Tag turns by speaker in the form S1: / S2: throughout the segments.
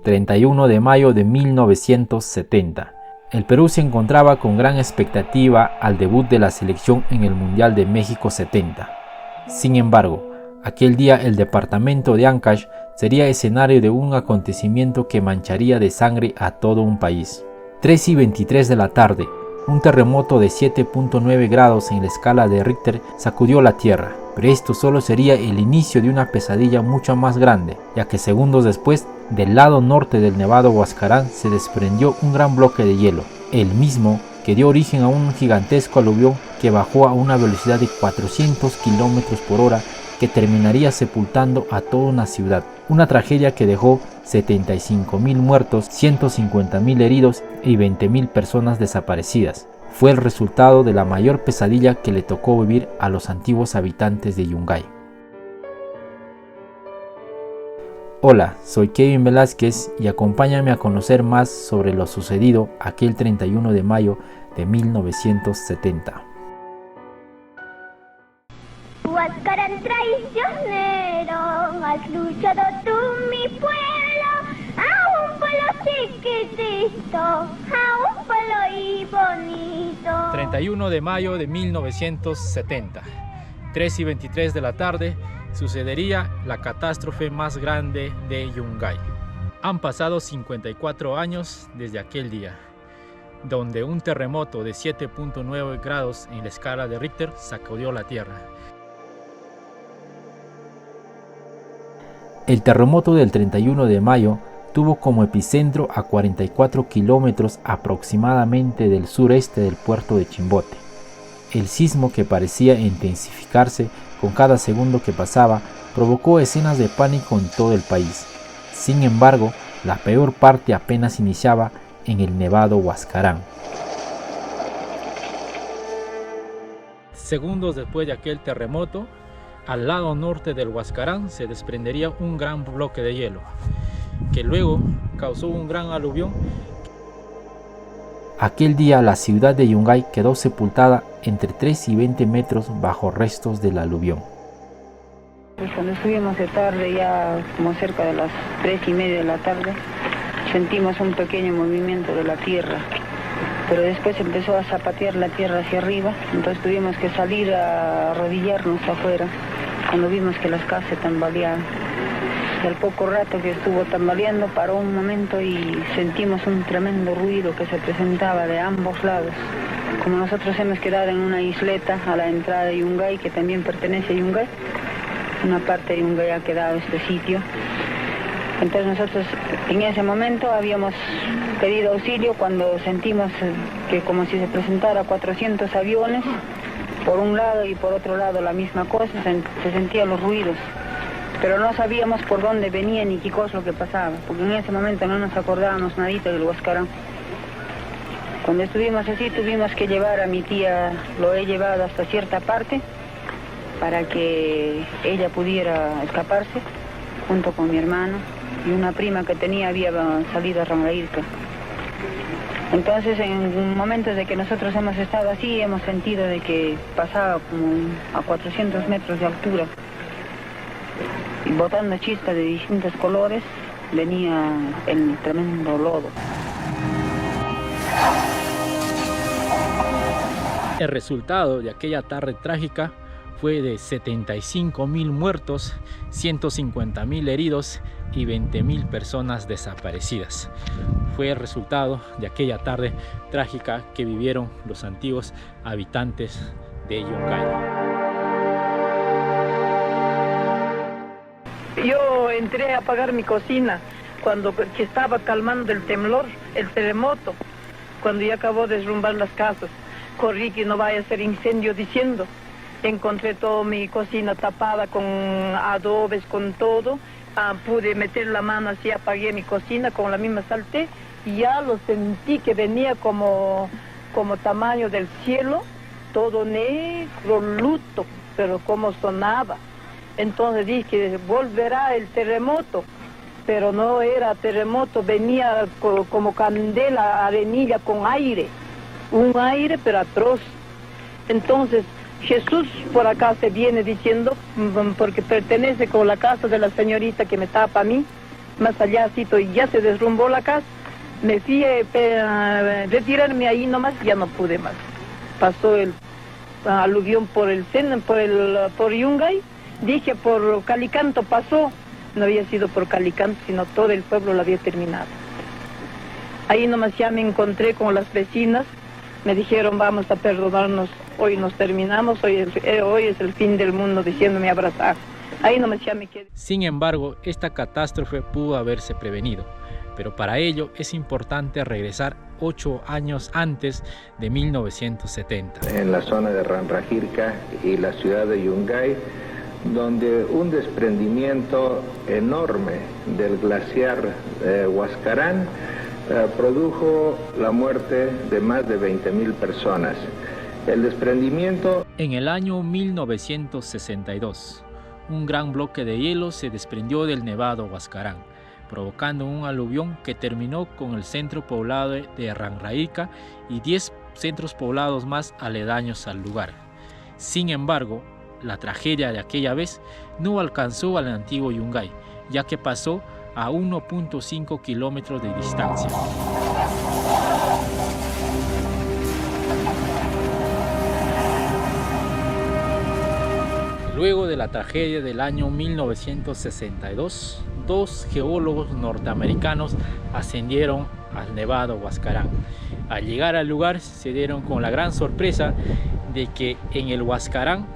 S1: 31 de mayo de 1970. El Perú se encontraba con gran expectativa al debut de la selección en el Mundial de México 70. Sin embargo, aquel día el departamento de Ancash sería escenario de un acontecimiento que mancharía de sangre a todo un país. 3:23 de la tarde, un terremoto de 7.9 grados en la escala de Richter sacudió la tierra, pero esto solo sería el inicio de una pesadilla mucho más grande, ya que segundos después, del lado norte del Nevado Huascarán se desprendió un gran bloque de hielo, el mismo que dio origen a un gigantesco aluvión que bajó a una velocidad de 400 km por hora que terminaría sepultando a toda una ciudad. Una tragedia que dejó 75.000 muertos, 150.000 heridos y 20.000 personas desaparecidas. Fue el resultado de la mayor pesadilla que le tocó vivir a los antiguos habitantes de Yungay. Hola, soy Kevin Velázquez y acompáñame a conocer más sobre lo sucedido aquel 31 de mayo de 1970.
S2: Huascarán traicionero, has luchado tú, mi pueblo, a un pueblo chiquitito, a un pueblo y bonito.
S1: 31 de mayo de 1970, 3:23 de la tarde, sucedería la catástrofe más grande de Yungay. Han pasado 54 años desde aquel día, donde un terremoto de 7.9 grados en la escala de Richter sacudió la tierra. El terremoto del 31 de mayo tuvo como epicentro a 44 kilómetros aproximadamente del sureste del puerto de Chimbote. El sismo, que parecía intensificarse con cada segundo que pasaba, provocó escenas de pánico en todo el país. Sin embargo, la peor parte apenas iniciaba en el Nevado Huascarán. Segundos después de aquel terremoto, al lado norte del Huascarán se desprendería un gran bloque de hielo, que luego causó un gran aluvión. Aquel día la ciudad de Yungay quedó sepultada entre 3 y 20 metros bajo restos del aluvión.
S3: Pues cuando estuvimos de tarde, ya como cerca de las 3:30 de la tarde, sentimos un pequeño movimiento de la tierra, pero después empezó a zapatear la tierra hacia arriba, entonces tuvimos que salir a arrodillarnos afuera cuando vimos que las casas se tambaleaban. Y al poco rato que estuvo tambaleando, paró un momento y sentimos un tremendo ruido que se presentaba de ambos lados. Como nosotros hemos quedado en una isleta a la entrada de Yungay, que también pertenece a Yungay, una parte de Yungay ha quedado este sitio. Entonces nosotros en ese momento habíamos pedido auxilio cuando sentimos que como si se presentara 400 aviones, por un lado y por otro lado la misma cosa, se sentían los ruidos. Pero no sabíamos por dónde venía ni qué cosa lo que pasaba, porque en ese momento no nos acordábamos nadita del Huascarán. Cuando estuvimos así, tuvimos que llevar a mi tía, lo he llevado hasta cierta parte, para que ella pudiera escaparse, junto con mi hermano, y una prima que tenía había salido a Rangairca. Entonces, en momentos de que nosotros hemos estado así, hemos sentido de que pasaba como a 400 metros de altura, y botando chispas de distintos colores, venía el tremendo lodo.
S1: El resultado de aquella tarde trágica fue de 75.000 muertos, 150.000 heridos y 20.000 personas desaparecidas. Fue el resultado de aquella tarde trágica que vivieron los antiguos habitantes de Yungay.
S4: Yo entré a apagar mi cocina cuando que estaba calmando el temblor, el terremoto, cuando ya acabó de derrumbar las casas. Corrí que no vaya a ser incendio diciendo. Encontré toda mi cocina tapada con adobes, con todo. Pude meter la mano así, apagué mi cocina, con la misma salté y ya lo sentí que venía como tamaño del cielo, todo negro, luto, pero como sonaba. Entonces dije que volverá el terremoto, pero no era terremoto, venía como candela, arenilla con aire, un aire pero atroz. Entonces Jesús por acá se viene diciendo, porque pertenece con la casa de la señorita que me tapa a mí, más allá, y ya se derrumbó la casa. Me fui a retirarme ahí nomás, ya no pude más. Pasó el aluvión por Yungay, dije por Calicanto pasó, no había sido por Calicanto, sino todo el pueblo lo había terminado. Ahí nomás ya me encontré con las vecinas, me dijeron vamos a perdonarnos, hoy nos terminamos, hoy es el fin del mundo, diciéndome abrazar. Ahí nomás ya me quedé.
S1: Sin embargo, esta catástrofe pudo haberse prevenido, pero para ello es importante regresar 8 años antes de 1970.
S5: En la zona de Ranrajirca y la ciudad de Yungay, donde un desprendimiento enorme del glaciar Huascarán produjo la muerte de más de 20.000 personas. El desprendimiento...
S1: En el año 1962, un gran bloque de hielo se desprendió del nevado Huascarán, provocando un aluvión que terminó con el centro poblado de Ranrajirca y 10 centros poblados más aledaños al lugar. Sin embargo, la tragedia de aquella vez no alcanzó al antiguo Yungay, ya que pasó a 1.5 kilómetros de distancia. Luego de la tragedia del año 1962, 2 geólogos norteamericanos ascendieron al nevado Huascarán. Al llegar al lugar se dieron con la gran sorpresa de que en el Huascarán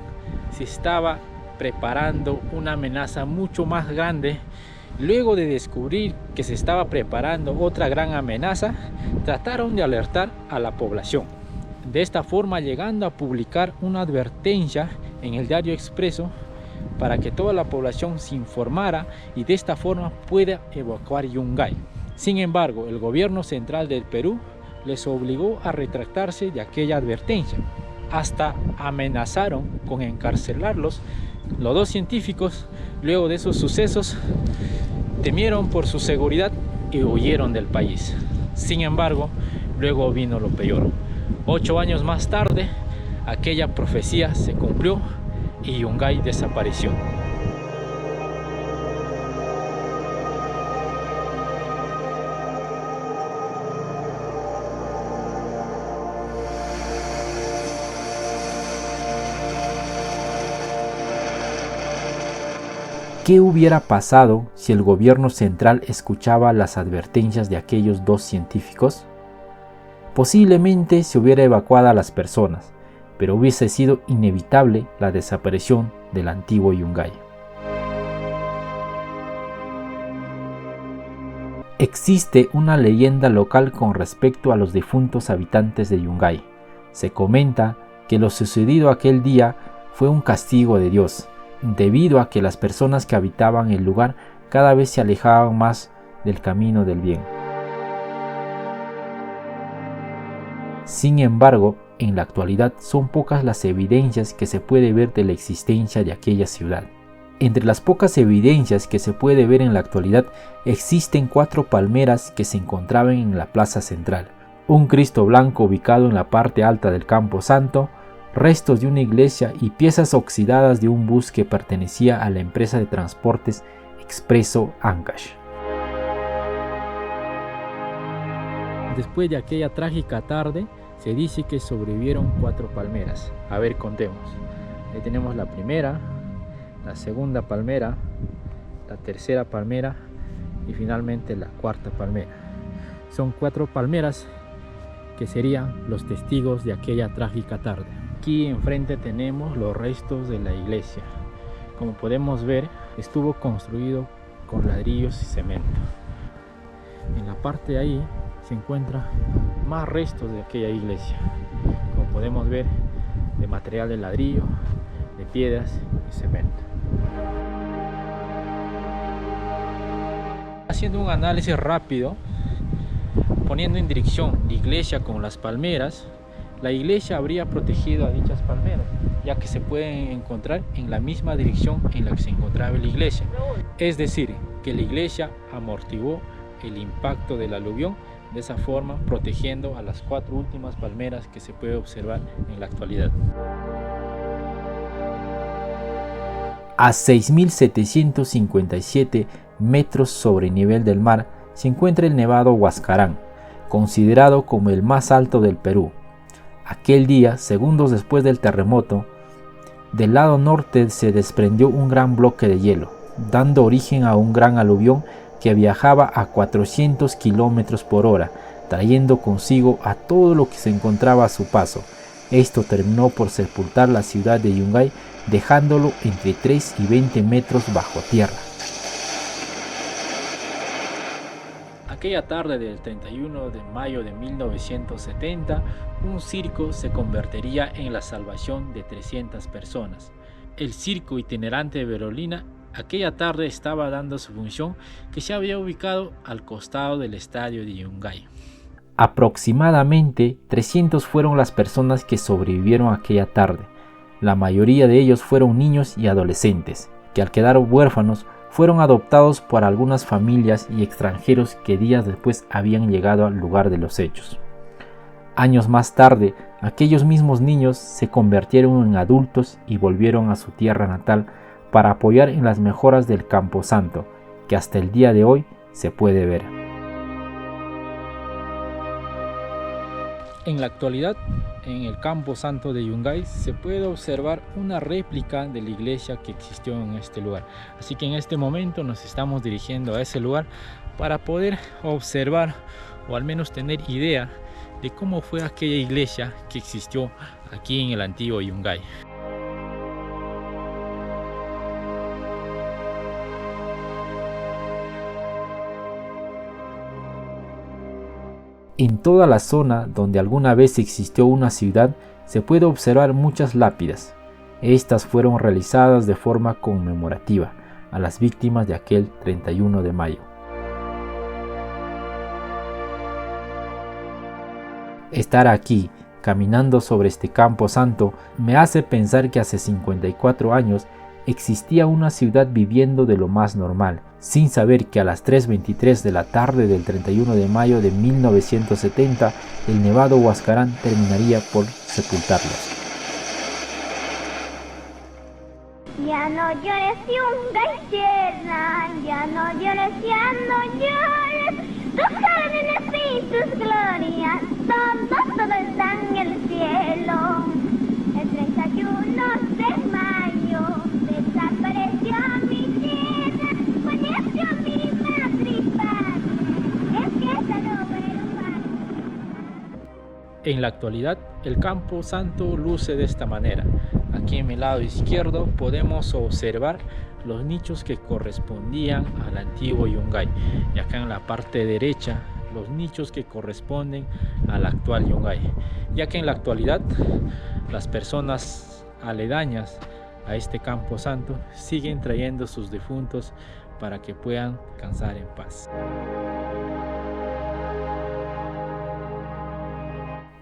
S1: se estaba preparando una amenaza mucho más grande. Luego de descubrir que se estaba preparando otra gran amenaza, trataron de alertar a la población. De esta forma, llegando a publicar una advertencia en el Diario Expreso para que toda la población se informara y de esta forma pueda evacuar Yungay. Sin embargo, el gobierno central del Perú les obligó a retractarse de aquella advertencia. Hasta amenazaron con encarcelarlos. Los 2 científicos, luego de esos sucesos, temieron por su seguridad y huyeron del país. Sin embargo, luego vino lo peor. 8 años más tarde, aquella profecía se cumplió y Yungay desapareció. ¿Qué hubiera pasado si el gobierno central escuchaba las advertencias de aquellos 2 científicos? Posiblemente se hubiera evacuado a las personas, pero hubiese sido inevitable la desaparición del antiguo Yungay. Existe una leyenda local con respecto a los difuntos habitantes de Yungay. Se comenta que lo sucedido aquel día fue un castigo de Dios, debido a que las personas que habitaban el lugar cada vez se alejaban más del camino del bien. Sin embargo, en la actualidad son pocas las evidencias que se puede ver de la existencia de aquella ciudad. Entre las pocas evidencias que se puede ver en la actualidad existen 4 palmeras que se encontraban en la plaza central, un Cristo blanco ubicado en la parte alta del Campo Santo, restos de una iglesia y piezas oxidadas de un bus que pertenecía a la empresa de transportes Expreso Ancash. Después de aquella trágica tarde, se dice que sobrevivieron 4 palmeras. A ver, contemos. Ahí tenemos la primera, la segunda palmera, la tercera palmera y finalmente la 4ª palmera. Son 4 palmeras que serían los testigos de aquella trágica tarde. Aquí enfrente tenemos los restos de la iglesia. Como podemos ver, estuvo construido con ladrillos y cemento. En la parte de ahí se encuentran más restos de aquella iglesia. Como podemos ver, de material de ladrillo, de piedras y cemento. Haciendo un análisis rápido, poniendo en dirección la iglesia con las palmeras, la iglesia habría protegido a dichas palmeras, ya que se pueden encontrar en la misma dirección en la que se encontraba la iglesia. Es decir, que la iglesia amortiguó el impacto del aluvión, de esa forma protegiendo a las 4 últimas palmeras que se puede observar en la actualidad. A 6.757 metros sobre el nivel del mar, se encuentra el Nevado Huascarán, considerado como el más alto del Perú. Aquel día, segundos después del terremoto, del lado norte se desprendió un gran bloque de hielo, dando origen a un gran aluvión que viajaba a 400 kilómetros por hora, trayendo consigo a todo lo que se encontraba a su paso. Esto terminó por sepultar la ciudad de Yungay, dejándolo entre 3 y 20 metros bajo tierra. Aquella tarde del 31 de mayo de 1970, un circo se convertiría en la salvación de 300 personas. El circo itinerante de Berolina aquella tarde estaba dando su función, que se había ubicado al costado del estadio de Yungay. Aproximadamente 300 fueron las personas que sobrevivieron aquella tarde. La mayoría de ellos fueron niños y adolescentes, que al quedar huérfanos fueron adoptados por algunas familias y extranjeros que días después habían llegado al lugar de los hechos. Años más tarde, aquellos mismos niños se convirtieron en adultos y volvieron a su tierra natal para apoyar en las mejoras del Camposanto, que hasta el día de hoy se puede ver. En la actualidad, en el Camposanto de Yungay se puede observar una réplica de la iglesia que existió en este lugar. Así que en este momento nos estamos dirigiendo a ese lugar para poder observar o al menos tener idea de cómo fue aquella iglesia que existió aquí en el antiguo Yungay. En toda la zona donde alguna vez existió una ciudad se puede observar muchas lápidas. Estas fueron realizadas de forma conmemorativa a las víctimas de aquel 31 de mayo. Estar aquí, caminando sobre este Camposanto, me hace pensar que hace 54 años existía una ciudad viviendo de lo más normal, sin saber que a las 3:23 de la tarde del 31 de mayo de 1970 el Nevado Huascarán terminaría por sepultarlos.
S2: Ya no llores, Yungay tierra, ya no llores, ya no llores. Tus jardines y tus glorias, todo está en el cielo. El 31 de mayo desapareció mi tierra, falleció mi madre y padre. Es que esa no era.
S1: En la actualidad, el Camposanto luce de esta manera. Aquí en mi lado izquierdo podemos observar los nichos que correspondían al antiguo Yungay, y acá en la parte derecha los nichos que corresponden al actual Yungay, ya que en la actualidad las personas aledañas a este Camposanto siguen trayendo sus difuntos para que puedan descansar en paz.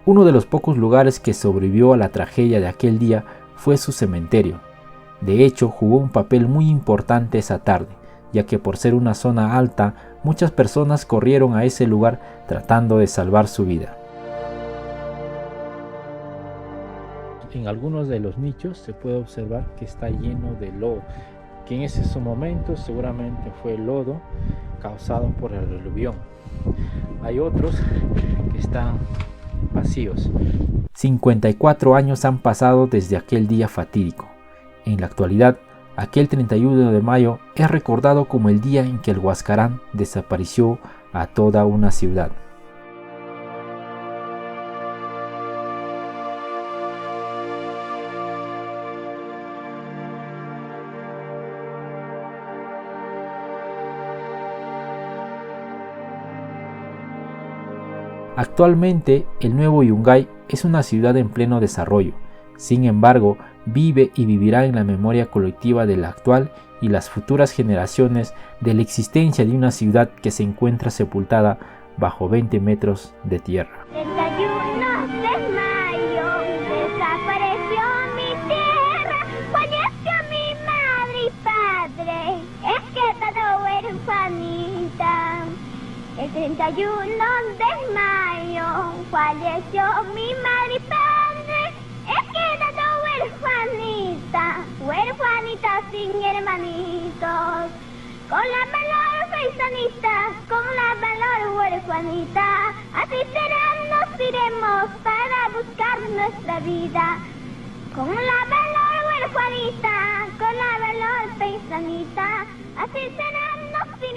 S1: Uno de los pocos lugares que sobrevivió a la tragedia de aquel día fue su cementerio. De hecho, jugó un papel muy importante esa tarde, ya que por ser una zona alta, muchas personas corrieron a ese lugar tratando de salvar su vida. En algunos de los nichos se puede observar que está lleno de lodo, que en ese momento seguramente fue lodo causado por el aluvión. Hay otros que están vacíos. 54 años han pasado desde aquel día fatídico. En la actualidad, aquel 31 de mayo es recordado como el día en que el Huascarán desapareció a toda una ciudad. Actualmente, el nuevo Yungay es una ciudad en pleno desarrollo. Sin embargo, vive y vivirá en la memoria colectiva de la actual y las futuras generaciones de la existencia de una ciudad que se encuentra sepultada bajo 20 metros de tierra.
S2: 31 de mayo desapareció mi tierra, falleció mi madre y padre, es que todo huerfanita. El 31 de mayo falleció mi madre y padre, es que todo huerfanita, huerfanita sin hermanitos. con la valor paisanita, con la valor huerfanita, así será, nos iremos para buscar nuestra vida. Con la valor huerfanita, con la valor paisanita, así será, nos iremos.